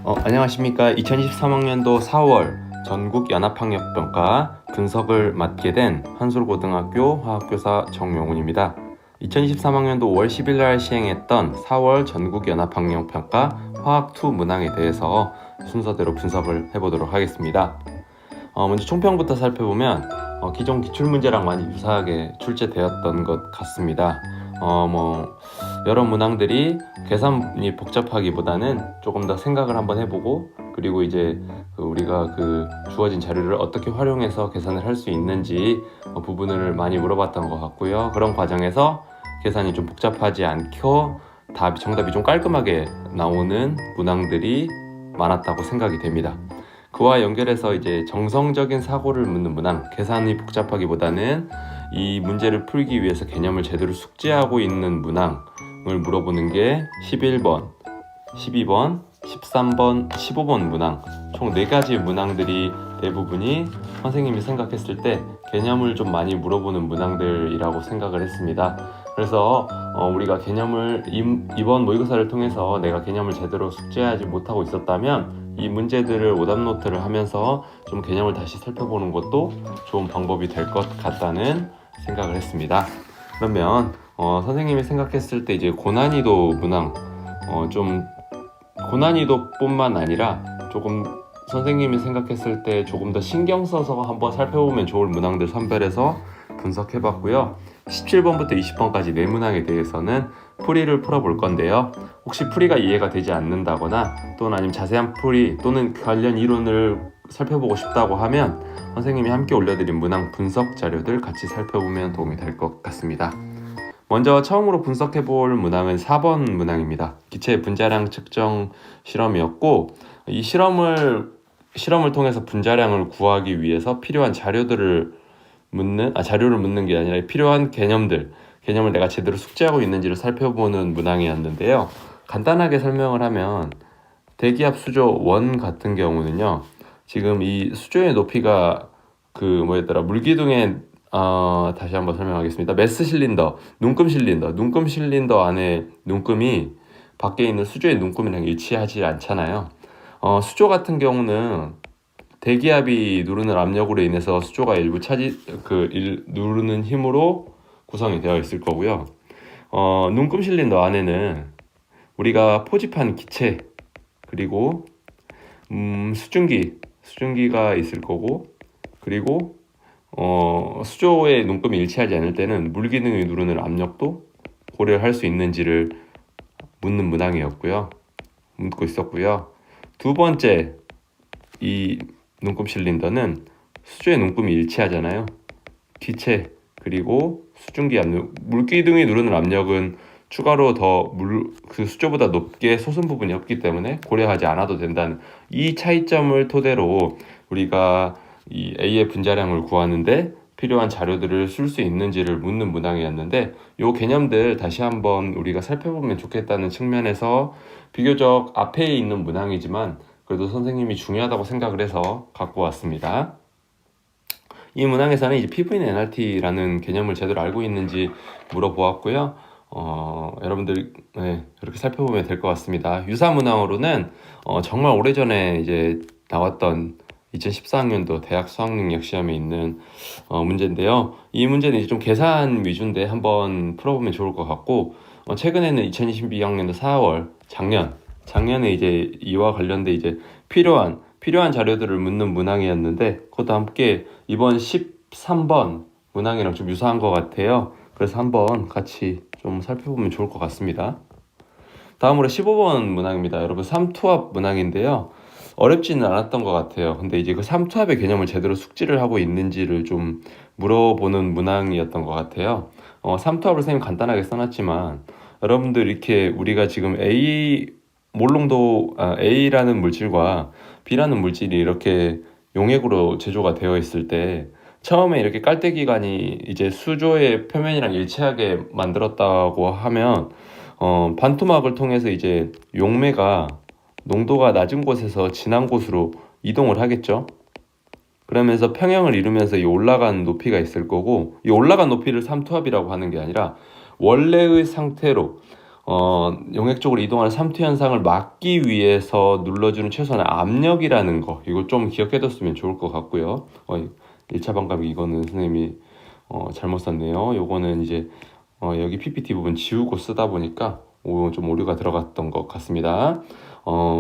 안녕하십니까. 2023학년도 4월 전국연합학력평가 분석을 맡게 된 한솔고등학교 화학교사 정용훈입니다. 2023학년도 5월 10일 날 시행했던 4월 전국연합학력평가 화학2 문항에 대해서 순서대로 분석을 해보도록 하겠습니다. 먼저 총평부터 살펴보면 기존 기출문제랑 많이 유사하게 출제되었던 것 같습니다. 여러 문항들이 계산이 복잡하기보다는 조금 더 생각을 한번 해보고, 그리고 이제 우리가 주어진 자료를 어떻게 활용해서 계산을 할 수 있는지 부분을 많이 물어봤던 것 같고요. 그런 과정에서 계산이 좀 복잡하지 않고 정답이 좀 깔끔하게 나오는 문항들이 많았다고 생각이 됩니다. 그와 연결해서 이제 정성적인 사고를 묻는 문항, 계산이 복잡하기보다는 이 문제를 풀기 위해서 개념을 제대로 숙지하고 있는 문항을 물어보는 게 11번, 12번, 13번, 15번 문항, 총 4가지 문항들이 대부분이 선생님이 생각했을 때 개념을 좀 많이 물어보는 문항들이라고 생각을 했습니다. 그래서 우리가 개념을 이번 모의고사를 통해서 내가 개념을 제대로 숙지하지 못하고 있었다면 이 문제들을 오답노트를 하면서 좀 개념을 다시 살펴보는 것도 좋은 방법이 될 것 같다는 생각을 했습니다. 그러면 선생님이 생각했을 때 이제 고난이도 문항, 좀 고난이도뿐만 아니라 조금 선생님이 생각했을 때 조금 더 신경 써서 한번 살펴보면 좋을 문항들 선별해서 분석해봤고요. 17번부터 20번까지 4문항에 대해서는 풀이를 풀어볼 건데요. 혹시 풀이가 이해가 되지 않는다거나 또는 아니면 자세한 풀이 또는 관련 이론을 살펴보고 싶다고 하면 선생님이 함께 올려드린 문항 분석 자료들 같이 살펴보면 도움이 될 것 같습니다. 먼저 처음으로 분석해볼 문항은 4번 문항입니다. 기체 분자량 측정 실험이었고, 이 실험을 통해서 분자량을 구하기 위해서 필요한 자료를 묻는 게 아니라 필요한 개념을 내가 제대로 숙지하고 있는지를 살펴보는 문항이었는데요. 간단하게 설명을 하면 대기압 수조 원 같은 경우는요, 지금 이 수조의 높이가 물기둥의 다시 한번 설명하겠습니다. 메스 실린더, 눈금 실린더 안에 눈금이 밖에 있는 수조의 눈금이랑 일치하지 않잖아요. 수조 같은 경우는 대기압이 누르는 압력으로 인해서 수조가 일부 누르는 힘으로 구성이 되어 있을 거고요. 눈금 실린더 안에는 우리가 포집한 기체, 그리고 수증기가 있을 거고, 그리고 수조의 눈금이 일치하지 않을 때는 물기둥이 누르는 압력도 고려할 수 있는지를 묻고 있었고요. 두 번째, 이 눈금 실린더는 수조의 눈금이 일치하잖아요. 기체 그리고 수증기 압력, 물기둥이 누르는 압력은 추가로 그 수조보다 높게 솟은 부분이 없기 때문에 고려하지 않아도 된다는 이 차이점을 토대로 우리가 이 A의 분자량을 구하는데 필요한 자료들을 쓸 수 있는지를 묻는 문항이었는데, 이 개념들 다시 한번 우리가 살펴보면 좋겠다는 측면에서 비교적 앞에 있는 문항이지만 그래도 선생님이 중요하다고 생각을 해서 갖고 왔습니다. 이 문항에서는 이제 PV는 NRT라는 개념을 제대로 알고 있는지 물어보았고요. 여러분들 이렇게 살펴보면 될 것 같습니다. 유사 문항으로는 정말 오래전에 이제 나왔던 2014학년도 대학 수학능력 시험에 있는 문제인데요. 이 문제는 이제 좀 계산 위주인데 한번 풀어보면 좋을 것 같고, 최근에는 2022학년도 4월 작년에 이제 이와 관련돼 이제 필요한 자료들을 묻는 문항이었는데, 그것도 함께 이번 13번 문항이랑 좀 유사한 것 같아요. 그래서 한번 같이 좀 살펴보면 좋을 것 같습니다. 다음으로 15번 문항입니다. 여러분, 삼투압 문항인데요. 어렵지는 않았던 것 같아요. 근데 이제 그 삼투압의 개념을 제대로 숙지를 하고 있는지를 좀 물어보는 문항이었던 것 같아요. 삼투압을 선생님 간단하게 써놨지만, 여러분들 이렇게 우리가 지금 A라는 물질과 B라는 물질이 이렇게 용액으로 제조가 되어 있을 때 처음에 이렇게 깔때기관이 이제 수조의 표면이랑 일치하게 만들었다고 하면 반토막을 통해서 이제 용매가 농도가 낮은 곳에서 진한 곳으로 이동을 하겠죠. 그러면서 평형을 이루면서 이 올라간 높이가 있을 거고, 이 올라간 높이를 삼투압이라고 하는 게 아니라 원래의 상태로 용액 쪽으로 이동하는 삼투 현상을 막기 위해서 눌러주는 최소한의 압력이라는 거, 이거 좀 기억해뒀으면 좋을 것 같고요. 1차 반감기 이거는 선생님이 잘못 썼네요. 요거는 이제 여기 PPT 부분 지우고 쓰다 보니까 좀 오류가 들어갔던 것 같습니다.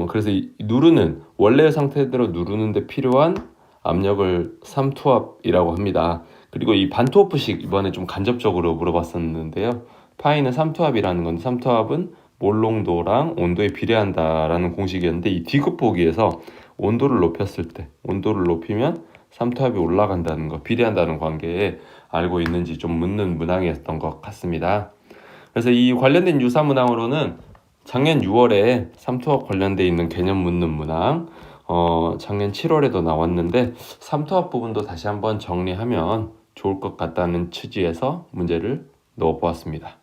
그래서 누르는 원래의 상태대로 누르는데 필요한 압력을 삼투압이라고 합니다. 그리고 이 반투어프식 이번에 좀 간접적으로 물어봤었는데요. 파이는 삼투압이라는 건데, 삼투압은 몰농도랑 온도에 비례한다라는 공식이었는데, 이 D급 보기에서 온도를 높였을 때, 온도를 높이면 삼투압이 올라간다는 거, 비례한다는 관계에 알고 있는지 좀 묻는 문항이었던 것 같습니다. 그래서 이 관련된 유사 문항으로는 작년 6월에 삼투압 관련돼 있는 개념 묻는 문항, 작년 7월에도 나왔는데 삼투압 부분도 다시 한번 정리하면 좋을 것 같다는 취지에서 문제를 넣어보았습니다.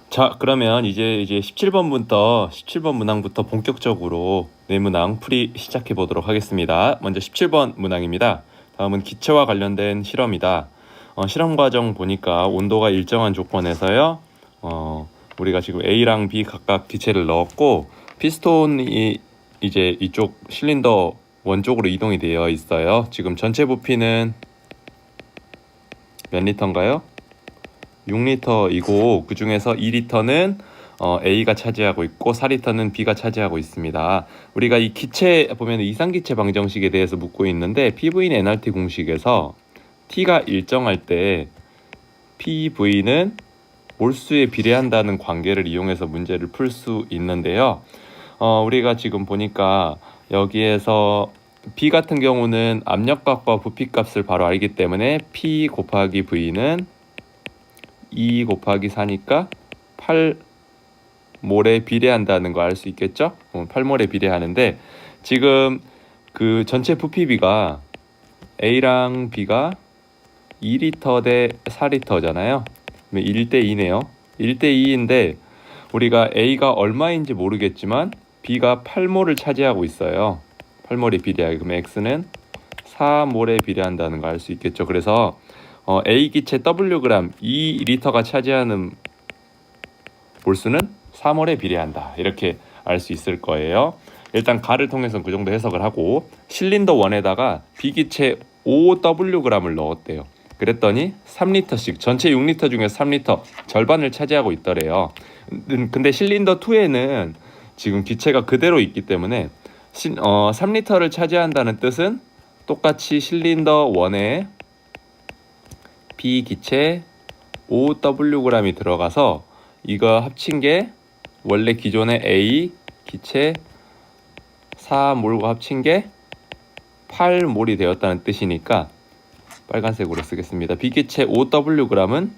자, 그러면 이제 17번 문항부터 본격적으로 네 문항 풀이 시작해 보도록 하겠습니다. 먼저 17번 문항입니다. 다음은 기체와 관련된 실험이다. 실험 과정 보니까 온도가 일정한 조건에서요. 우리가 지금 A랑 B 각각 기체를 넣었고, 피스톤이 이제 이쪽 실린더 원 쪽으로 이동이 되어 있어요. 지금 전체 부피는 몇 리터인가요? 6리터이고 그 중에서 2리터는 A가 차지하고 있고 4리터는 B가 차지하고 있습니다. 우리가 이 기체 보면 이상기체 방정식에 대해서 묻고 있는데 PV는 NRT 공식에서 T가 일정할 때 PV는 몰수에 비례한다는 관계를 이용해서 문제를 풀 수 있는데요. 우리가 지금 보니까 여기에서 B 같은 경우는 압력값과 부피값을 바로 알기 때문에 P 곱하기 V는 2 곱하기 4니까 8몰에 비례한다는 거 알 수 있겠죠? 8몰에 비례하는데 지금 그 전체 부피비가 A랑 B가 2리터 대 4리터잖아요. 1대 2네요. 1대 2인데 우리가 A가 얼마인지 모르겠지만 B가 8몰을 차지하고 있어요. 8몰에 비례하게. 그럼 X는 4몰에 비례한다는 거 알 수 있겠죠. 그래서 A 기체 Wg 2리터가 차지하는 몰수는 3몰에 비례한다. 이렇게 알 수 있을 거예요. 일단 가를 통해서 그 정도 해석을 하고 실린더 1에다가 B 기체 5Wg을 넣었대요. 그랬더니 3리터씩 전체 6리터 중에서 3리터 절반을 차지하고 있더래요. 근데 실린더 2에는 지금 기체가 그대로 있기 때문에 3리터를 차지한다는 뜻은 똑같이 실린더 1에 B 기체 5Wg이 들어가서 이거 합친 게 원래 기존의 A 기체 4몰과 합친 게 8몰이 되었다는 뜻이니까 빨간색으로 쓰겠습니다. B 기체 5Wg은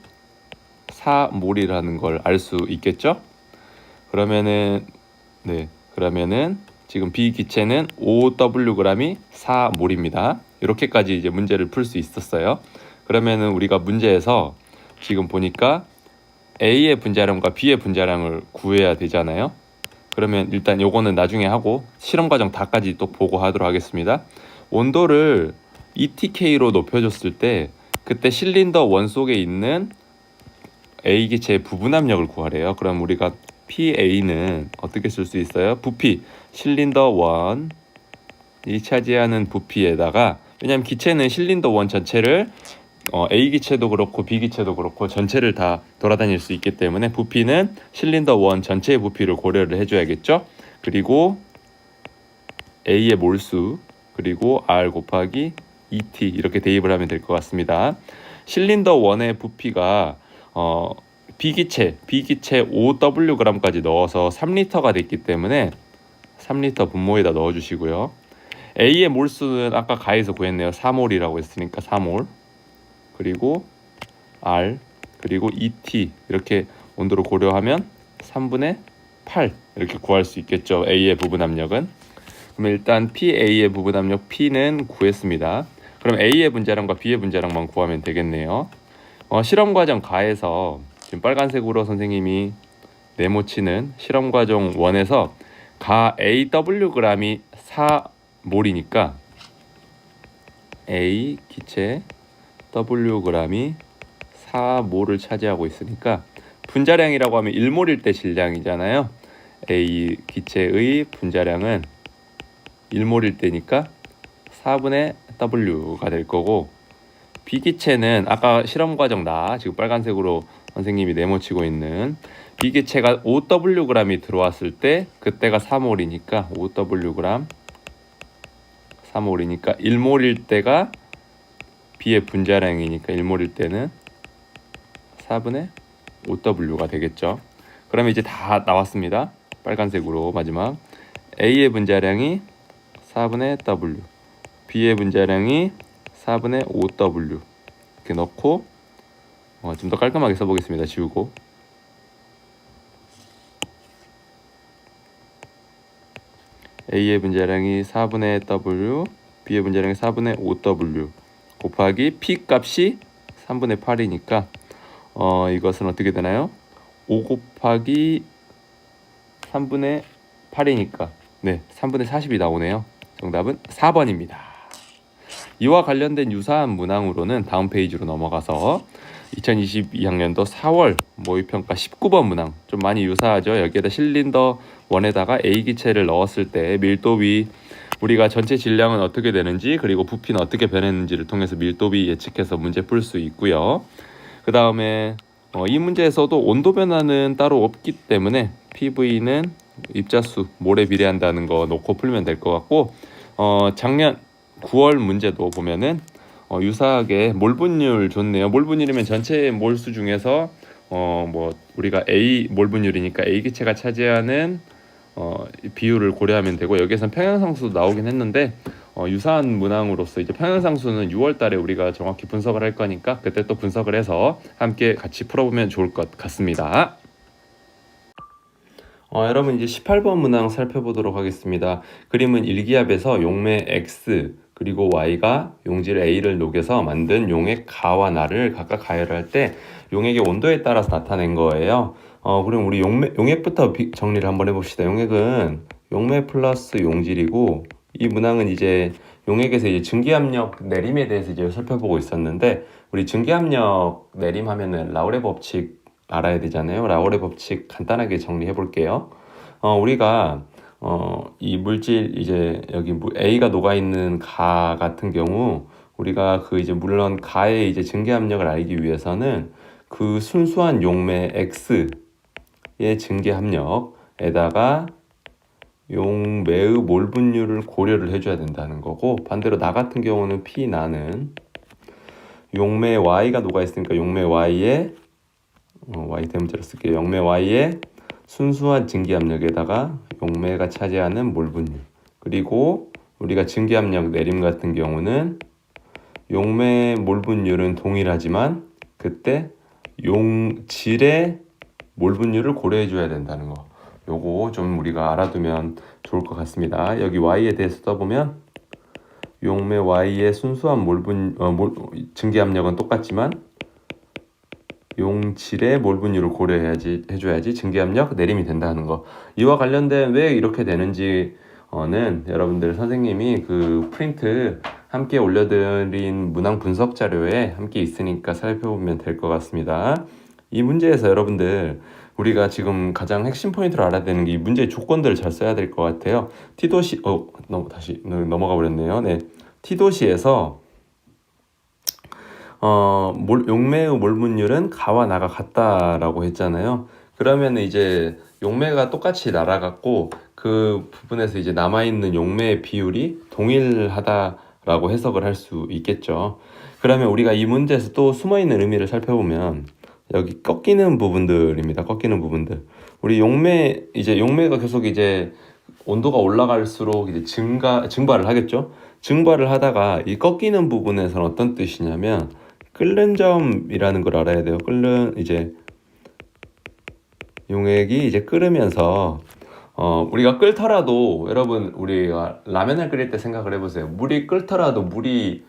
4몰이라는 걸 알 수 있겠죠? 그러면은 지금 B 기체는 5Wg이 4몰입니다. 이렇게까지 이제 문제를 풀 수 있었어요. 그러면은 우리가 문제에서 지금 보니까 A의 분자량과 B의 분자량을 구해야 되잖아요. 그러면 일단 요거는 나중에 하고 실험 과정 다까지 또 보고하도록 하겠습니다. 온도를 ETK로 높여줬을 때 그때 실린더 원 속에 있는 A 기체의 부분 압력을 구하래요. 그럼 우리가 PA는 어떻게 쓸 수 있어요? 부피, 실린더 원이 차지하는 부피에다가, 왜냐하면 기체는 실린더 원 전체를 A 기체도 그렇고 B 기체도 그렇고 전체를 다 돌아다닐 수 있기 때문에 부피는 실린더 원 전체의 부피를 고려를 해줘야겠죠. 그리고 A의 몰수 그리고 R 곱하기 ET 이렇게 대입을 하면 될 것 같습니다. 실린더 1의 부피가 B기체 5Wg까지 넣어서 3리터가 됐기 때문에 3리터 분모에다 넣어주시고요. A의 몰수는 아까 가에서 구했네요. 4몰이라고 했으니까 4몰 그리고 R 그리고 ET 이렇게 온도를 고려하면 3분의 8 이렇게 구할 수 있겠죠. A의 부분 압력은. 그럼 일단 PA의 부분 압력 P는 구했습니다. 그럼 A의 분자량과 B의 분자량만 구하면 되겠네요. 실험 과정 가에서 지금 빨간색으로 선생님이 네모치는 실험 과정 1에서 가 AWg이 4몰이니까 A 기체 Wg이 4몰을 차지하고 있으니까 분자량이라고 하면 1몰일 때 질량이잖아요. A 기체의 분자량은 1몰일 때니까 4분의 W가 될 거고, B 기체는 아까 실험 과정 지금 빨간색으로 선생님이 네모치고 있는 B 기체가 5Wg이 들어왔을 때 그때가 3몰이니까 5Wg 3몰이니까 1몰일 때가 B의 분자량이니까 1몰일 때는 4분의 5W가 되겠죠. 그러면 이제 다 나왔습니다. 빨간색으로 마지막 A의 분자량이 4분의 W, B의 분자량이 4분의 5W 이렇게 넣고 좀 더 깔끔하게 써보겠습니다. 지우고 A의 분자량이 4분의 W, B의 분자량이 4분의 5W 곱하기 P 값이 3분의 8이니까 이것은 어떻게 되나요? 5 곱하기 3분의 8이니까 3분의 40이 나오네요. 정답은 4번입니다. 이와 관련된 유사한 문항으로는 다음 페이지로 넘어가서 2022학년도 4월 모의평가 19번 문항 좀 많이 유사하죠. 여기에다 실린더 원에다가 A 기체를 넣었을 때 밀도비, 우리가 전체 질량은 어떻게 되는지 그리고 부피는 어떻게 변했는지를 통해서 밀도비 예측해서 문제 풀 수 있고요. 그 다음에 이 문제에서도 온도 변화는 따로 없기 때문에 PV는 입자수, 몰에 비례한다는 거 놓고 풀면 될 것 같고, 작년 9월 문제도 보면은 유사하게 몰 분율 좋네요. 몰 분율이면 전체 몰수 중에서 우리가 A 몰 분율이니까 A 기체가 차지하는 비율을 고려하면 되고, 여기에선 평형상수도 나오긴 했는데 유사한 문항으로서 이제 평형상수는 6월 달에 우리가 정확히 분석을 할 거니까 그때 또 분석을 해서 함께 같이 풀어보면 좋을 것 같습니다. 여러분 이제 18번 문항 살펴보도록 하겠습니다. 그림은 일기압에서 용매 X 그리고 Y가 용질 A를 녹여서 만든 용액 가와 나를 각각 가열할 때 용액의 온도에 따라서 나타낸 거예요. 그럼 우리 용액부터 정리를 한번 해봅시다. 용액은 용매 플러스 용질이고, 이 문항은 이제 용액에서 이제 증기압력 내림에 대해서 이제 살펴보고 있었는데, 우리 증기압력 내림 하면은 라우레 법칙 알아야 되잖아요. 라우레 법칙 간단하게 정리해 볼게요. 우리가 이 물질 이제 여기 A가 녹아 있는 가 같은 경우, 우리가 그 이제 물론 가의 이제 증기압력을 알기 위해서는 그 순수한 용매 X의 증기압력에다가 용매의 몰 분율을 고려를 해줘야 된다는 거고, 반대로 나 같은 경우는 P 나는 용매 Y가 녹아 있으니까 용매 Y의 Y 대문자로 쓸게요. 용매 Y의 순수한 증기압력에다가 용매가 차지하는 몰 분율, 그리고 우리가 증기압력 내림 같은 경우는 용매 몰 분율은 동일하지만 그때 용질의 몰 분율을 고려해 줘야 된다는 거, 요거 좀 우리가 알아두면 좋을 것 같습니다. 여기 Y에 대해서 써보면 용매 Y의 순수한 증기압력은 똑같지만 용질의 몰 분율을 해줘야지 증기압력 내림이 된다는 거. 이와 관련된 왜 이렇게 되는지는 여러분들 선생님이 그 프린트 함께 올려드린 문항 분석 자료에 함께 있으니까 살펴보면 될 것 같습니다. 이 문제에서 여러분들 우리가 지금 가장 핵심 포인트로 알아야 되는 게 이 문제의 조건들을 잘 써야 될 것 같아요. T도시 다시 넘어가 버렸네요. T도시에서 용매의 몰 분율은 가와 나가 같다라고 했잖아요. 그러면 이제 용매가 똑같이 날아갔고 그 부분에서 이제 남아있는 용매의 비율이 동일하다라고 해석을 할 수 있겠죠. 그러면 우리가 이 문제에서 또 숨어있는 의미를 살펴보면 여기 꺾이는 부분들입니다. 꺾이는 부분들. 우리 용매가 계속 이제 온도가 올라갈수록 이제 증발을 하겠죠. 증발을 하다가 이 꺾이는 부분에서는 어떤 뜻이냐면 끓는 점이라는 걸 알아야 돼요. 용액이 이제 끓으면서 우리가 끓더라도, 여러분 우리가 라면을 끓일 때 생각을 해보세요. 물이 끓더라도 물이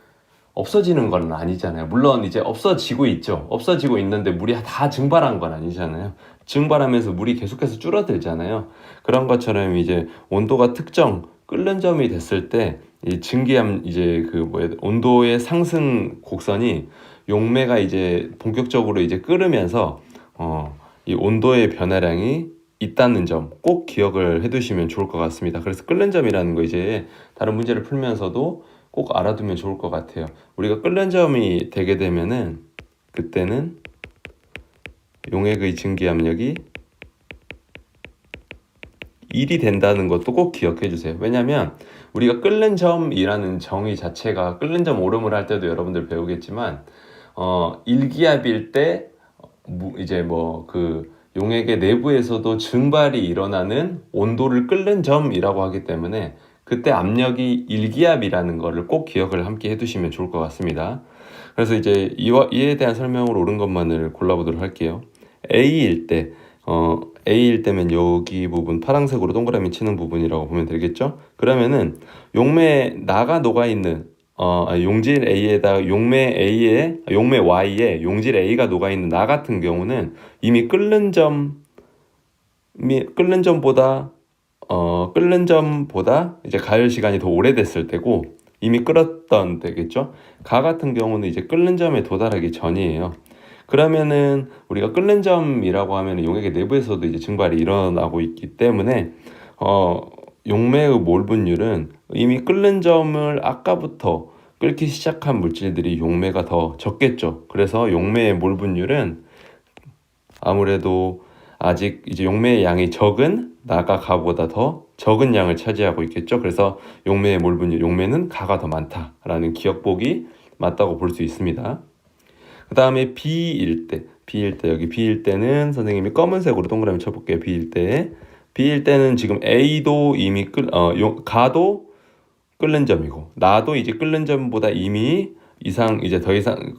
없어지는 건 아니잖아요. 물론 이제 없어지고 있죠. 없어지고 있는데 물이 다 증발한 건 아니잖아요. 증발하면서 물이 계속해서 줄어들잖아요. 그런 것처럼 이제 온도가 특정 끓는 점이 됐을 때 이 온도의 상승 곡선이 용매가 이제 본격적으로 이제 끓으면서 이 온도의 변화량이 있다는 점 꼭 기억을 해두시면 좋을 것 같습니다. 그래서 끓는 점이라는 거 이제 다른 문제를 풀면서도 꼭 알아두면 좋을 것 같아요. 우리가 끓는 점이 되게 되면은 그때는 용액의 증기압력이 1이 된다는 것도 꼭 기억해 주세요. 왜냐면 우리가 끓는 점이라는 정의 자체가 끓는 점 오름을 할 때도 여러분들 배우겠지만 1기압일 때 이제 뭐 그 용액의 내부에서도 증발이 일어나는 온도를 끓는 점이라고 하기 때문에 그때 압력이 1기압이라는 거를 꼭 기억을 함께 해두시면 좋을 것 같습니다. 그래서 이제 이에 대한 설명으로 옳은 것만을 골라보도록 할게요. A일 때 A일 때면 여기 부분 파란색으로 동그라미 치는 부분이라고 보면 되겠죠? 그러면은 용매 나가 녹아있는 용질 A에다 용매 Y에 용질 A가 녹아있는 나 같은 경우는 이미 끓는 점보다 이제 가열 시간이 더 오래됐을 때고 이미 끓었던 때겠죠? 가 같은 경우는 이제 끓는 점에 도달하기 전이에요. 그러면은 우리가 끓는 점이라고 하면 용액의 내부에서도 이제 증발이 일어나고 있기 때문에 용매의 몰 분율은 이미 끓는 점을 아까부터 끓기 시작한 물질들이 용매가 더 적겠죠. 그래서 용매의 몰 분율은 아무래도 아직 이제 용매의 양이 적은 나가 가보다 더 적은 양을 차지하고 있겠죠. 그래서 용매의 몰 분율, 용매는 가가 더 많다라는 기억보기 맞다고 볼 수 있습니다. 그 다음에 B일 때 여기 B일 때는 선생님이 검은색으로 동그라미 쳐볼게요. B일 때는 지금 A도 이미 가도 끓는 점이고 나도 이제 끓는 점보다 이미 이제 더 이상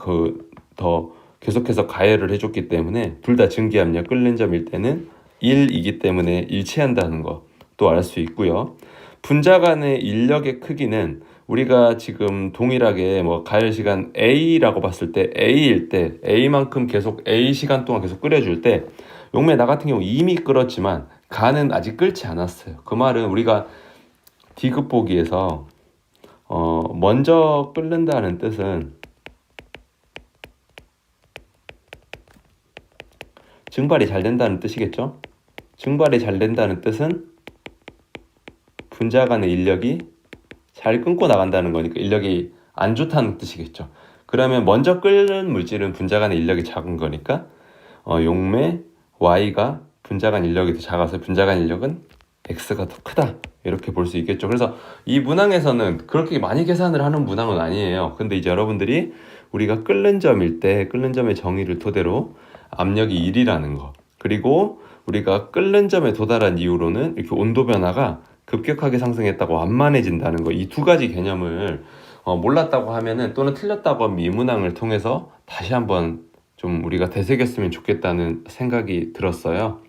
더 계속해서 가열을 해줬기 때문에 둘 다 증기압력 끓는 점일 때는 1이기 때문에 일치한다는 것도 알 수 있고요. 분자 간의 인력의 크기는 우리가 지금 동일하게 뭐 가열 시간 A라고 봤을 때 A일 때 A만큼 계속 A 시간 동안 계속 끓여줄 때 용매 나 같은 경우 이미 끓었지만 가는 아직 끓지 않았어요. 그 말은 우리가 D급 보기에서 먼저 끓는다는 뜻은 증발이 잘 된다는 뜻이겠죠. 증발이 잘 된다는 뜻은 분자 간의 인력이 잘 끊고 나간다는 거니까 인력이 안 좋다는 뜻이겠죠. 그러면 먼저 끓는 물질은 분자 간의 인력이 작은 거니까 용매 Y가 분자 간 인력이 더 작아서 분자 간 인력은 X가 더 크다 이렇게 볼 수 있겠죠. 그래서 이 문항에서는 그렇게 많이 계산을 하는 문항은 아니에요. 근데 이제 여러분들이 우리가 끓는 점일 때 끓는 점의 정의를 토대로 압력이 1이라는 거, 그리고 우리가 끓는 점에 도달한 이후로는 이렇게 온도 변화가 급격하게 상승했다고 완만해진다는 거, 이 두 가지 개념을 몰랐다고 하면은 또는 틀렸다고 하면 이 문항을 통해서 다시 한번 좀 우리가 되새겼으면 좋겠다는 생각이 들었어요.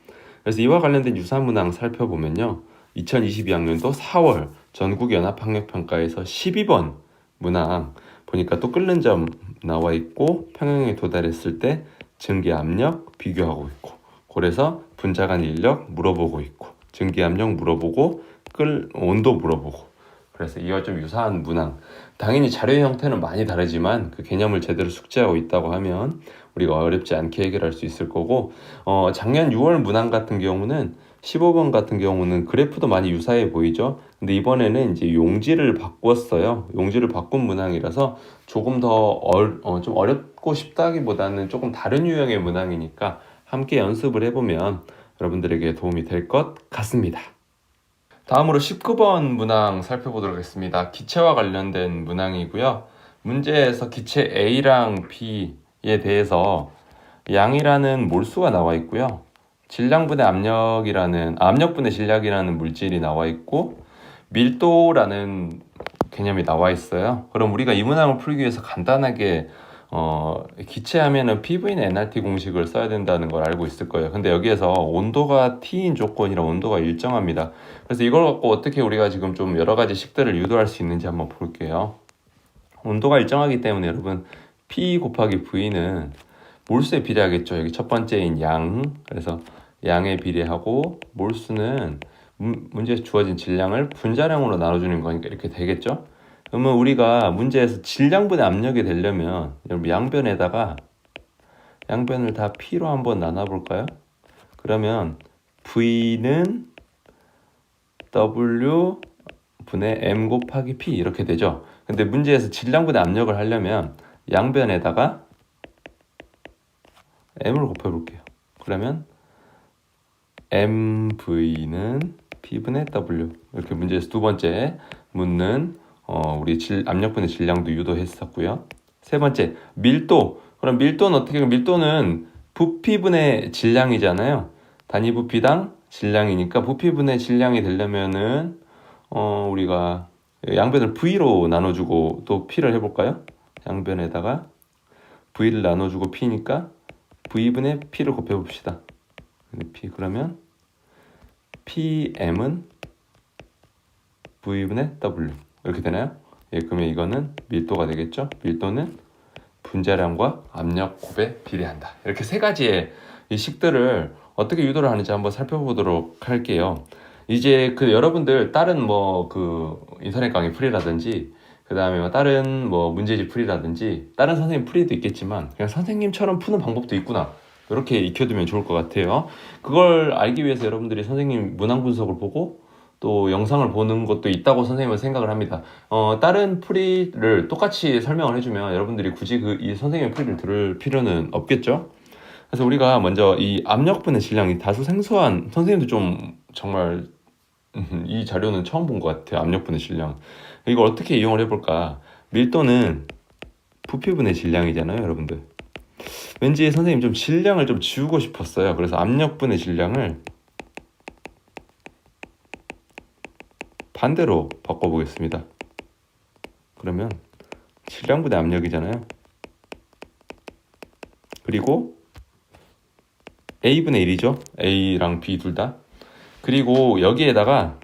그래서 이와 관련된 유사 문항 살펴보면요, 2022학년도 4월 전국연합학력평가에서 12번 문항 보니까 또 끓는 점 나와 있고 평형에 도달했을 때 증기압력 비교하고 있고, 그래서 분자 간 인력 물어보고 있고, 증기압력 물어보고, 온도 물어보고. 그래서 이와 좀 유사한 문항, 당연히 자료 형태는 많이 다르지만 그 개념을 제대로 숙지하고 있다고 하면 우리가 어렵지 않게 해결할 수 있을 거고, 작년 6월 문항 같은 경우는 15번 같은 경우는 그래프도 많이 유사해 보이죠. 근데 이번에는 이제 용지를 바꿨어요. 용지를 바꾼 문항이라서 조금 더 좀 어렵고 쉽다기보다는 조금 다른 유형의 문항이니까 함께 연습을 해보면 여러분들에게 도움이 될 것 같습니다. 다음으로 19번 문항 살펴보도록 하겠습니다. 기체와 관련된 문항이고요. 문제에서 기체 A랑 B에 대해서 양이라는 몰수가 나와 있고요. 질량분의 압력분의 질량이라는 물질이 나와 있고, 밀도라는 개념이 나와 있어요. 그럼 우리가 이 문항을 풀기 위해서 간단하게 기체하면은 PV는 nRT 공식을 써야 된다는 걸 알고 있을 거예요. 근데 여기에서 온도가 T인 조건이라 온도가 일정합니다. 그래서 이걸 갖고 어떻게 우리가 지금 좀 여러 가지 식들을 유도할 수 있는지 한번 볼게요. 온도가 일정하기 때문에 여러분 P 곱하기 V는 몰수에 비례하겠죠. 여기 첫 번째인 양, 그래서 양에 비례하고 몰수는 문제에서 주어진 질량을 분자량으로 나눠주는 거니까 이렇게 되겠죠. 그러면 우리가 문제에서 질량분의 압력이 되려면 여러분 양변을 다 P로 한번 나눠볼까요? 그러면 V는 W 분의 M 곱하기 P 이렇게 되죠. 근데 문제에서 질량분의 압력을 하려면 양변에다가 M을 곱해볼게요. 그러면 MV는 P분의 W. 이렇게 문제에서 두 번째 묻는 우리 압력분의 질량도 유도했었고요. 세 번째 밀도. 그럼 밀도는 어떻게? 밀도는 부피분의 질량이잖아요. 단위 부피당 질량이니까 부피분의 질량이 되려면은 우리가 양변을 V로 나눠주고 또 P를 해볼까요? 양변에다가 V를 나눠주고 P니까 V분의 P를 곱해봅시다. P 그러면 PM은 V분의 W 이렇게 되나요? 예, 그러면 이거는 밀도가 되겠죠? 밀도는 분자량과 압력 곱에 비례한다. 이렇게 세 가지의 이 식들을 어떻게 유도를 하는지 한번 살펴보도록 할게요. 이제 여러분들 다른 인터넷 강의 풀이라든지 그 다음에 다른 문제집 풀이라든지 다른 선생님 풀이도 있겠지만 그냥 선생님처럼 푸는 방법도 있구나. 이렇게 익혀두면 좋을 것 같아요. 그걸 알기 위해서 여러분들이 선생님 문항 분석을 보고 또 영상을 보는 것도 있다고 선생님은 생각을 합니다. 다른 풀이를 똑같이 설명을 해주면 여러분들이 굳이 이 선생님의 풀이를 들을 필요는 없겠죠? 그래서 우리가 먼저 이 압력분의 질량이 다소 생소한, 선생님도 좀 정말 이 자료는 처음 본 것 같아요. 압력분의 질량. 이걸 어떻게 이용을 해볼까? 밀도는 부피분의 질량이잖아요, 여러분들. 왠지 선생님 좀 질량을 좀 지우고 싶었어요. 그래서 압력분의 질량을 반대로 바꿔보겠습니다. 그러면 질량분의 압력이잖아요. 그리고 A분의 1이죠. A랑 B 둘 다. 그리고 여기에다가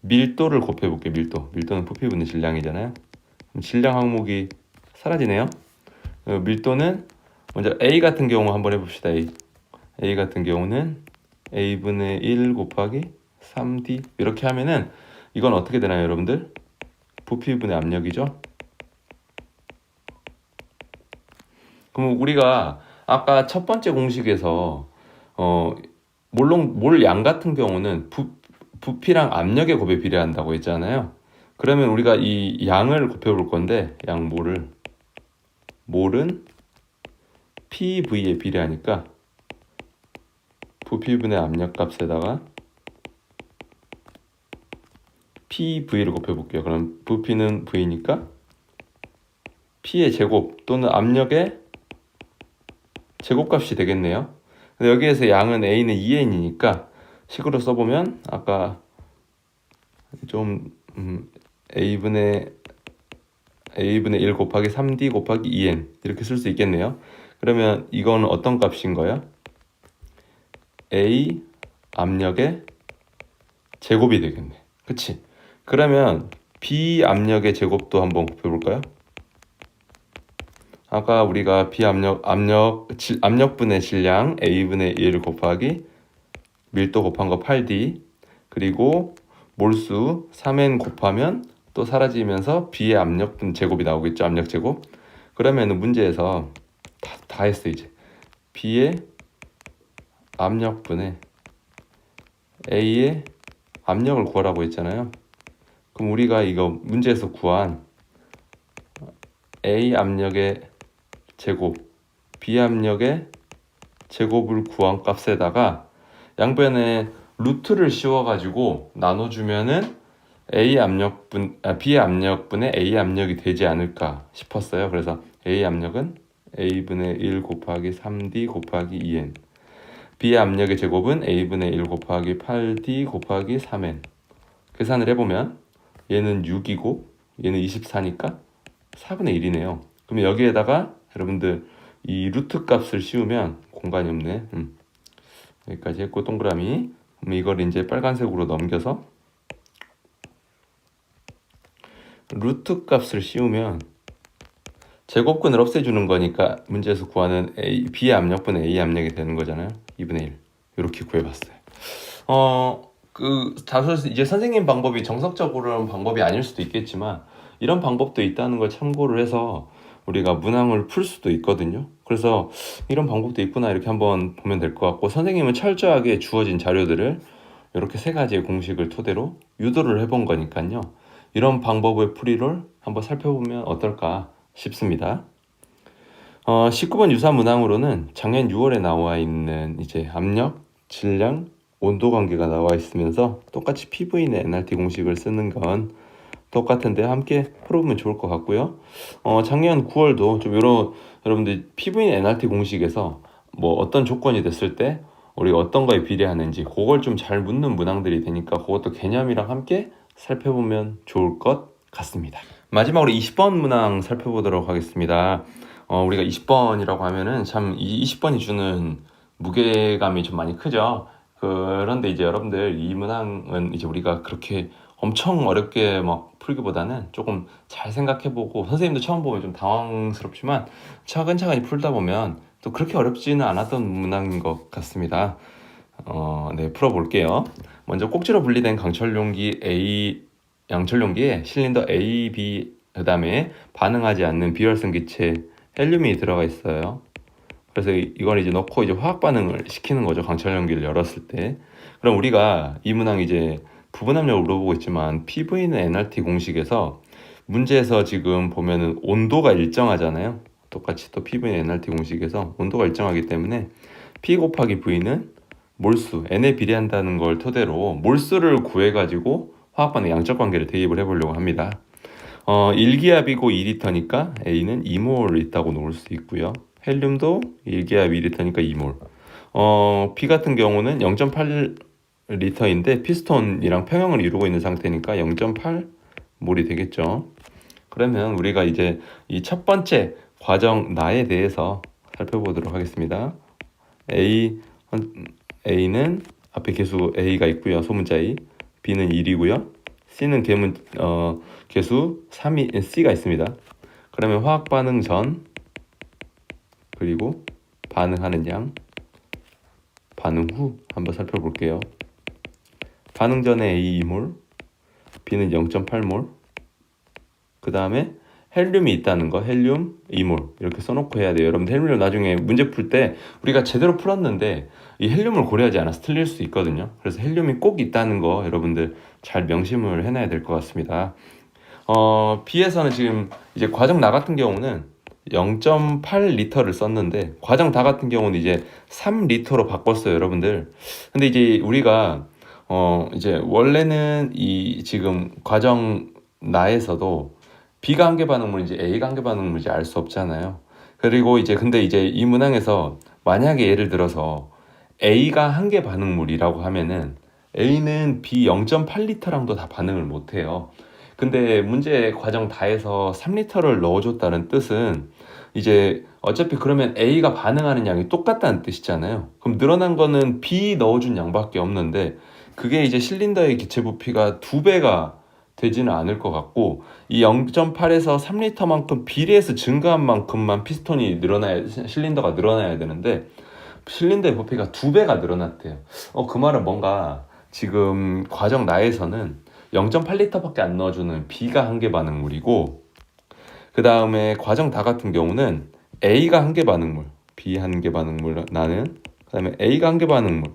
밀도를 곱해볼게요. 밀도는 부피분의 질량이잖아요. 그럼 질량 항목이 사라지네요. 밀도는 먼저 A 같은 경우 한번 해봅시다. A 같은 경우는 A분의 1 곱하기 3D 이렇게 하면은 이건 어떻게 되나요, 여러분들? 부피분의 압력이죠. 그럼 우리가 아까 첫 번째 공식에서 몰양 같은 경우는 부피랑 압력의 곱에 비례한다고 했잖아요. 그러면 우리가 이 양을 곱해볼 건데 몰은 PV에 비례하니까 부피분의 압력값에다가 PV를 곱해볼게요. 그럼 부피는 V니까 P의 제곱 또는 압력의 제곱값이 되겠네요. 근데 여기에서 양은 A는 2N이니까 식으로 써보면 아까 좀 A분의 1 곱하기 3D 곱하기 2N 이렇게 쓸 수 있겠네요. 그러면 이건 어떤 값인 거예요? A 압력의 제곱이 되겠네. 그치? 그러면 B 압력의 제곱도 한번 곱해볼까요? 아까 우리가 B 압력분의 질량 A분의 1 곱하기 밀도 곱한 거 8D 그리고 몰수 3N 곱하면 또 사라지면서 B의 압력분 제곱이 나오겠죠. 압력 제곱. 그러면 문제에서 다 했어 이제. B의 압력분의 A의 압력을 구하라고 했잖아요. 그럼 우리가 이거 문제에서 구한 A 압력의 제곱, B 압력의 제곱을 구한 값에다가 양변에 루트를 씌워가지고 나눠주면은 B의 압력분의 A 압력이 되지 않을까 싶었어요. 그래서 A 압력은 A분의 1 곱하기 3D 곱하기 2N B의 압력의 제곱은 A분의 1 곱하기 8D 곱하기 3N 계산을 해보면 얘는 6이고 얘는 24니까 4분의 1이네요. 그럼 여기에다가 여러분들 이 루트 값을 씌우면 공간이 없네. 여기까지 했고 동그라미. 그럼 이걸 이제 빨간색으로 넘겨서 루트 값을 씌우면 제곱근을 없애주는 거니까 문제에서 구하는 B의 압력분의 A 압력이 되는 거잖아요. 2분의 1 이렇게 구해봤어요. 이제 선생님 방법이 정석적으로는 방법이 아닐 수도 있겠지만 이런 방법도 있다는 걸 참고를 해서 우리가 문항을 풀 수도 있거든요. 그래서 이런 방법도 있구나 이렇게 한번 보면 될 것 같고, 선생님은 철저하게 주어진 자료들을 이렇게 세 가지의 공식을 토대로 유도를 해본 거니까요. 이런 방법의 풀이를 한번 살펴보면 어떨까 싶습니다. 19번 유사 문항으로는 작년 6월에 나와 있는 이제 압력, 질량, 온도 관계가 나와 있으면서 똑같이 PV의 NRT 공식을 쓰는 건 똑같은데 함께 풀어보면 좋을 것 같고요. 작년 9월도 좀 여러분들 PV의 NRT 공식에서 뭐 어떤 조건이 됐을 때 우리가 어떤 거에 비례하는지 그걸 좀 잘 묻는 문항들이 되니까 그것도 개념이랑 함께 살펴보면 좋을 것 같습니다. 마지막으로 20번 문항 살펴보도록 하겠습니다. 우리가 20번이라고 하면은 참 이 20번이 주는 무게감이 좀 많이 크죠. 그런데 이제 여러분들 이 문항은 이제 우리가 그렇게 엄청 어렵게 막 풀기보다는 조금 잘 생각해보고, 선생님도 처음 보면 좀 당황스럽지만 차근차근히 풀다 보면 또 그렇게 어렵지는 않았던 문항인 것 같습니다. 네, 풀어볼게요. 먼저 꼭지로 분리된 강철용기 양철용기에 실린더 A, B, 그 다음에 반응하지 않는 비활성 기체 헬륨이 들어가 있어요. 그래서 이걸 이제 넣고 이제 화학 반응을 시키는 거죠. 강철용기를 열었을 때. 그럼 우리가 이 문항 이제 부분 압력을 물어보고 있지만 PV는 NRT 공식에서 문제에서 지금 보면은 온도가 일정하잖아요. 똑같이 또 PV는 NRT 공식에서 온도가 일정하기 때문에 P 곱하기 V는 몰수, N에 비례한다는 걸 토대로 몰수를 구해가지고 화학 반응 양적 관계를 대입을 해보려고 합니다. 1기압이고 2리터니까 A는 2몰 있다고 놓을 수 있고요. 헬륨도 1기압 2리터니까 2몰. B 같은 경우는 0.8리터인데 피스톤이랑 평형을 이루고 있는 상태니까 0.8몰이 되겠죠. 그러면 우리가 이제 이 첫 번째 과정 나에 대해서 살펴보도록 하겠습니다. A는 앞에 개수 A가 있고요. 소문자 A. B는 1이고요. C는 개수 3이 C가 있습니다. 그러면 화학 반응 전 그리고 반응하는 양, 반응 후 한번 살펴볼게요. 반응 전에 A 2몰, B는 0.8몰. 그 다음에 헬륨이 있다는 거, 헬륨 2몰 이렇게 써놓고 해야 돼요. 여러분 헬륨 나중에 문제 풀 때 우리가 제대로 풀었는데 이 헬륨을 고려하지 않아서 틀릴 수 있거든요. 그래서 헬륨이 꼭 있다는 거 여러분들 잘 명심을 해놔야 될 것 같습니다. B에서는 지금 이제 과정 나 같은 경우는 0.8리터를 썼는데 과정 다 같은 경우는 이제 3리터로 바꿨어요, 여러분들. 근데 이제 우리가 이제 원래는 이 지금 과정 나에서도 B가 한계 반응물인지 A가 한계 물인지 알 수 없잖아요. 그리고 이제 근데 이제 이 문항에서 만약에 예를 들어서 A가 한계 반응물이라고 하면은 A는 B 0.8리터랑도 다 반응을 못 해요. 근데 문제 과정 다해서 3리터를 넣어줬다는 뜻은 이제 어차피 그러면 A가 반응하는 양이 똑같다는 뜻이잖아요. 그럼 늘어난 거는 B 넣어준 양밖에 없는데 그게 이제 실린더의 기체 부피가 2배가 되지는 않을 것 같고, 이 0.8에서 3리터만큼 비례해서 증가한 만큼만 피스톤이 실린더가 늘어나야 되는데 실린더의 부피가 2배가 늘어났대요. 그 말은 뭔가 지금 과정 나에서는 0.8리터밖에 안 넣어주는 B가 한계 반응물이고, 그 다음에 과정 다 같은 경우는 A가 한계 반응물, B 한계 반응물 나는, 그 다음에 A가 한계 반응물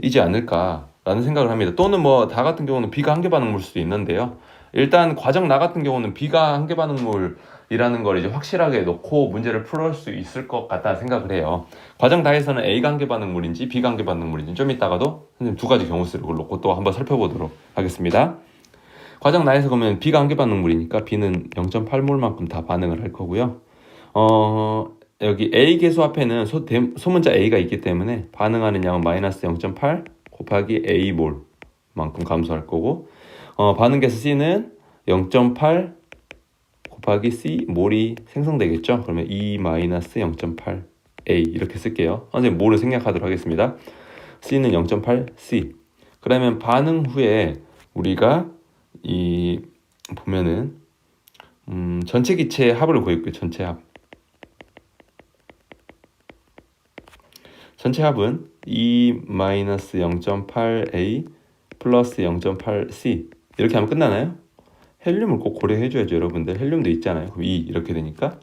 이지 않을까라는 생각을 합니다. 또는 뭐 다 같은 경우는 B가 한계 반응물 수도 있는데요. 일단 과정 나 같은 경우는 B가 한계 반응물이라는 걸 이제 확실하게 놓고 문제를 풀을 수 있을 것 같다는 생각을 해요. 과정 다에서는 A가 한계 반응물인지 B가 한계 반응물인지 좀 이따가도 선생님 두 가지 경우 수를 놓고 또 한번 살펴보도록 하겠습니다. 과정 나에서 그러면 B가 한계 반응물이니까 B는 0.8몰만큼 다 반응을 할 거고요. 여기 A 개수 앞에는 소문자 A가 있기 때문에 반응하는 양은 마이너스 0.8 곱하기 A몰 만큼 감소할 거고, 반응 개수 C는 0.8 곱하기 C 몰이 생성되겠죠. 그러면 E 마이너스 0.8 A 이렇게 쓸게요. 선생님 몰을 생략하도록 하겠습니다. C는 0.8 C. 그러면 반응 후에 우리가 이 보면은 전체 기체의 합을 구했고요. 전체 합. 전체 합은 E-0.8A 플러스 0.8C 이렇게 하면 끝나나요? 헬륨을 꼭 고려해줘야죠, 여러분들. 헬륨도 있잖아요. 그럼 2 이렇게 되니까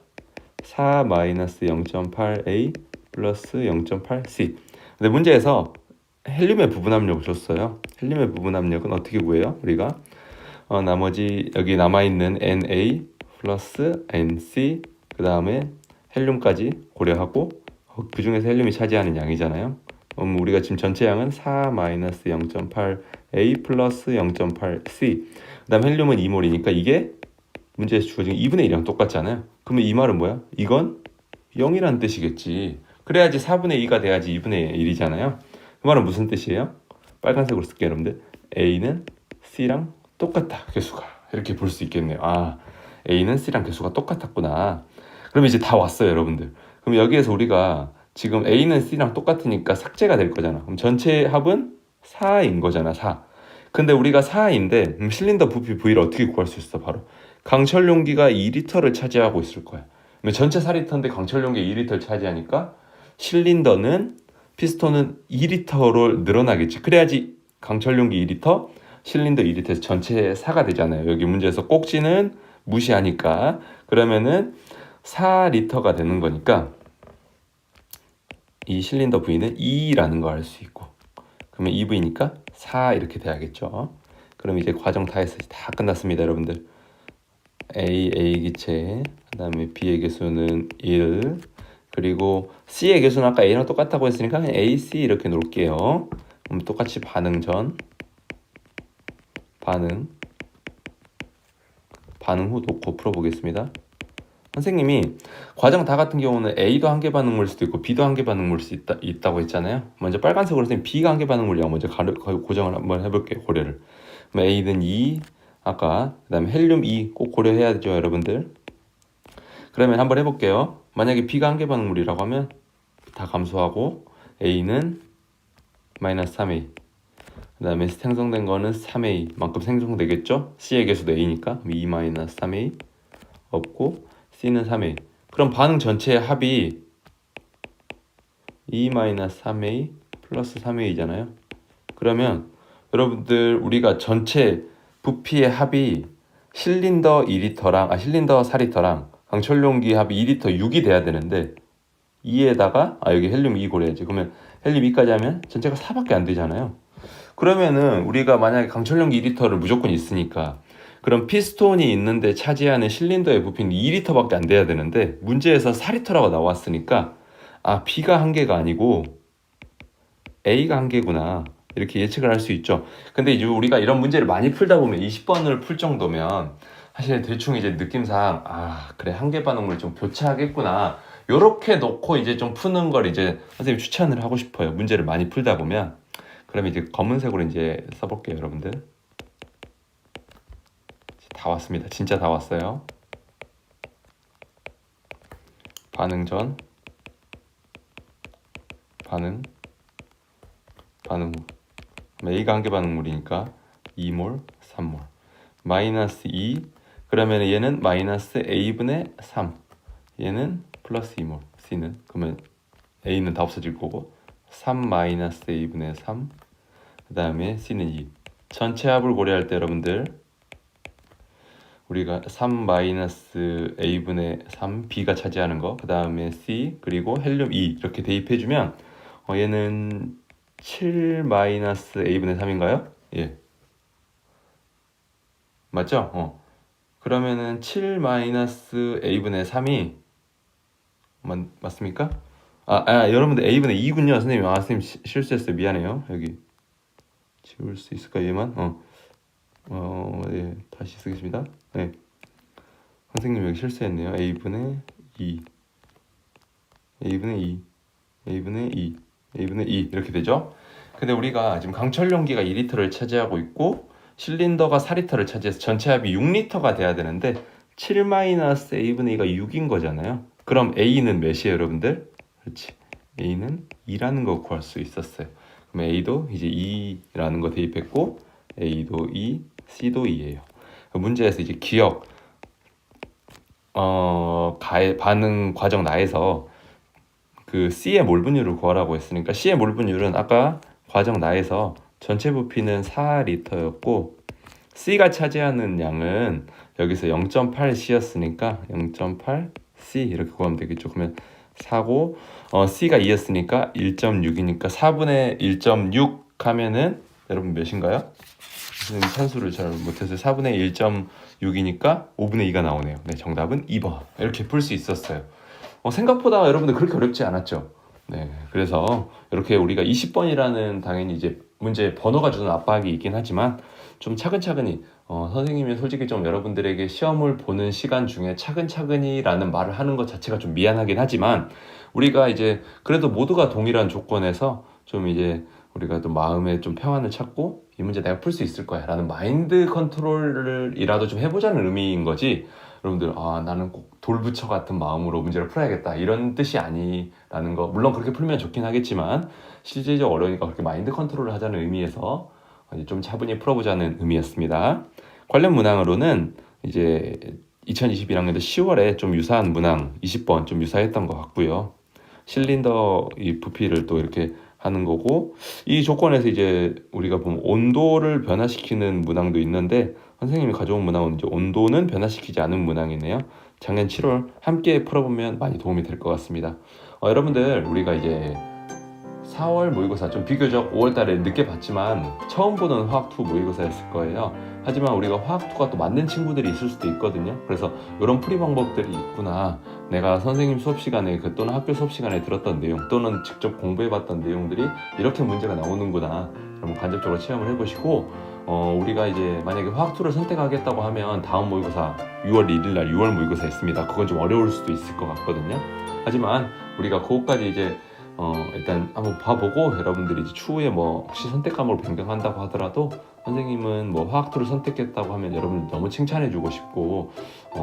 4 마이너스 0.8A 플러스 0.8C. 근데 문제에서 헬륨의 부분 압력을 줬어요. 헬륨의 부분 압력은 어떻게 구해요? 우리가 나머지 여기 남아있는 Na 플러스 Nc 그 다음에 헬륨까지 고려하고 그 중에서 헬륨이 차지하는 양이잖아요. 우리가 지금 전체 양은 4 마이너스 0.8A 플러스 0.8C 그 다음 헬륨은 2몰이니까 이게 문제에서 주어진 2분의 1이랑 똑같잖아요. 그러면 이 말은 뭐야? 이건 0이라는 뜻이겠지. 그래야지 4분의 2가 돼야지 2분의 1이잖아요. 그 말은 무슨 뜻이에요? 빨간색으로 쓸게요, 여러분들. A는 C랑 똑같다, 개수가. 이렇게 볼 수 있겠네요. 아, A는 C랑 개수가 똑같았구나. 그럼 이제 다 왔어요, 여러분들. 그럼 여기에서 우리가 지금 A는 C랑 똑같으니까 삭제가 될 거잖아. 그럼 전체 합은 4인 거잖아, 4. 근데 우리가 4인데 실린더 부피 V를 어떻게 구할 수 있어? 바로 강철 용기가 2리터를 차지하고 있을 거야. 전체 4리터인데 강철 용기 2리터를 차지하니까 실린더는 피스톤은 2리터로 늘어나겠지. 그래야지 강철 용기 2리터, 실린더 2리터에서 전체 4가 되잖아요. 여기 문제에서 꼭지는 무시하니까 그러면은 4리터가 되는 거니까 이 실린더 V는 2라는 걸 알 수 있고 그러면 2V니까 4 이렇게 돼야겠죠. 그럼 이제 과정 다 했어요. 다 끝났습니다, 여러분들. A 기체, 그 다음에 B의 개수는 1, 그리고 C의 개수는 아까 A랑 똑같다고 했으니까 그냥 A, C 이렇게 놓을게요. 그럼 똑같이 반응 전, 반응 후 놓고 풀어보겠습니다. 선생님이 과정 다 같은 경우는 A도 한계 반응물일 수도 있고 B도 한계 반응물일 수 있다고 했잖아요. 먼저 빨간색으로 선생님 B가 한계 반응물이라고 먼저 고정을 한번 해볼게요. 고려를. 그럼 A는 2, 아까 그 다음에 헬륨 2 꼭 고려해야죠, 여러분들. 그러면 한번 해볼게요. 만약에 B가 한계 반응물이라고 하면 다 감소하고 A는 마이너스 3A 그 다음에 생성된 거는 3A 만큼 생성되겠죠? C의 개수도 A니까 2 마이너스 3A 없고 C는 3A. 그럼 반응 전체의 합이 2 마이너스 3A 플러스 3A잖아요. 그러면 여러분들 우리가 전체 부피의 합이 실린더 2리터랑 실린더 4리터랑 강철 용기 합이 2리터 6이 돼야 되는데 2에다가 여기 헬륨 2 고려야지. 그러면 헬륨 2까지 하면 전체가 4밖에 안 되잖아요. 그러면은 우리가 만약에 강철 용기 2리터를 무조건 있으니까 그럼 피스톤이 있는데 차지하는 실린더의 부피는 2리터밖에 안 돼야 되는데 문제에서 4리터라고 나왔으니까 B가 한계가 아니고 A가 한계구나 이렇게 예측을 할 수 있죠. 근데 이제 우리가 이런 문제를 많이 풀다 보면 20번을 풀 정도면 사실 대충 이제 느낌상 그래 한계 반응물 좀 교차하겠구나 요렇게 놓고 이제 좀 푸는 걸 이제 선생님 추천을 하고 싶어요. 문제를 많이 풀다 보면. 그러면 이제 검은색으로 이제 써볼게요, 여러분들. 다 왔습니다. 진짜 다 왔어요. 반응 전, 반응 후. A가 한계 반응물이니까 2몰, 3몰. 마이너스 2, 그러면 얘는 마이너스 A분의 3. 얘는 플러스 2몰. C는, 그러면 A는 다 없어질 거고 3 마이너스 A분의 3. 그 다음에 C는 2. 전체 합을 고려할 때 여러분들 우리가 3 마이너스 A분의 3 B가 차지하는 거, 그 다음에 C 그리고 헬륨 2 이렇게 대입해주면 얘는 7 마이너스 A분의 3인가요? 예, 맞죠? 그러면은 7 마이너스 A분의 3이 맞습니까? 여러분들 A분의 2군요. 선생님 선생님 실수했어요. 미안해요. 여기 지울 수 있을까 얘만? 예, 다시 쓰겠습니다. 네. 선생님 여기 실수했네요. A분의 2 A분의 2 A분의 2 A분의 2 이렇게 되죠. 근데 우리가 지금 강철 용기가 2리터를 차지하고 있고 실린더가 4리터를 차지해서 전체 합이 6리터가 돼야 되는데 7-A분의 2가 6인 거잖아요. 그럼 A는 몇이에요, 여러분들? 그렇지. A는 2라는 거 구할 수 있었어요. 그럼 A도 이제 2라는 거 대입했고 A도 2, C도 2예요. 문제에서 이제 기억 반응 과정 나에서 그 C의 몰 분율을 구하라고 했으니까 C의 몰 분율은 아까 과정 나에서 전체 부피는 4리터였고 C가 차지하는 양은 여기서 0.8C였으니까 0.8C 이렇게 구하면 되겠죠. 그러면 4고 C가 2였으니까 1.6이니까 4분의 1.6 하면은 여러분 몇인가요? 선생님 산수를 잘 못해서 4분의 1.6이니까 5분의 2가 나오네요. 네, 정답은 2번. 이렇게 풀 수 있었어요. 생각보다 여러분들 그렇게 어렵지 않았죠? 네, 그래서 이렇게 우리가 20번이라는 당연히 이제 문제 번호가 주는 압박이 있긴 하지만 좀 차근차근히 선생님이 솔직히 좀 여러분들에게 시험을 보는 시간 중에 차근차근히라는 말을 하는 것 자체가 좀 미안하긴 하지만 우리가 이제 그래도 모두가 동일한 조건에서 좀 이제 우리가 또 마음에 좀 평안을 찾고 이 문제 내가 풀 수 있을 거야 라는 마인드 컨트롤이라도 좀 해보자는 의미인 거지. 여러분들 나는 꼭 돌부처 같은 마음으로 문제를 풀어야겠다 이런 뜻이 아니라는 거. 물론 그렇게 풀면 좋긴 하겠지만 실제적 어려우니까 그렇게 마인드 컨트롤을 하자는 의미에서 좀 차분히 풀어보자는 의미였습니다. 관련 문항으로는 이제 2021학년도 10월에 좀 유사한 문항 20번 좀 유사했던 것 같고요. 실린더 이 부피를 또 이렇게 하는 거고, 이 조건에서 이제 우리가 보면 온도를 변화시키는 문항도 있는데 선생님이 가져온 문항은 이제 온도는 변화시키지 않은 문항이네요. 작년 7월 함께 풀어보면 많이 도움이 될 것 같습니다. 여러분들 우리가 이제 4월 모의고사 좀 비교적 5월 달에 늦게 봤지만 처음 보는 화학2 모의고사였을 거예요. 하지만 우리가 화학2가 또 맞는 친구들이 있을 수도 있거든요. 그래서 이런 풀이 방법들이 있구나. 내가 선생님 수업 시간에 또는 학교 수업 시간에 들었던 내용 또는 직접 공부해봤던 내용들이 이렇게 문제가 나오는구나. 그럼 간접적으로 체험을 해보시고 우리가 이제 만약에 화학2를 선택하겠다고 하면 다음 모의고사 6월 1일 날 6월 모의고사 있습니다. 그건 좀 어려울 수도 있을 것 같거든요. 하지만 우리가 그것까지 이제 일단 한번 봐보고 여러분들이 이제 추후에 뭐 혹시 선택 과목을 변경한다고 하더라도 선생님은 뭐 화학2를 선택했다고 하면 여러분 너무 칭찬해주고 싶고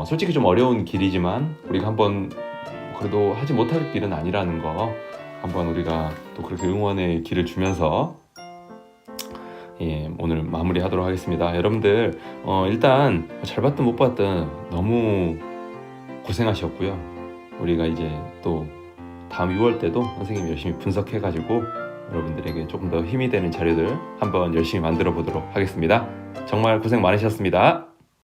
솔직히 좀 어려운 길이지만 우리가 한번 그래도 하지 못할 길은 아니라는 거 한번 우리가 또 그렇게 응원의 길을 주면서 오늘 마무리하도록 하겠습니다. 여러분들 일단 잘 봤든 못 봤든 너무 고생하셨고요. 우리가 이제 또 다음 6월 때도 선생님이 열심히 분석해가지고 여러분들에게 조금 더 힘이 되는 자료들 한번 열심히 만들어 보도록 하겠습니다. 정말 고생 많으셨습니다.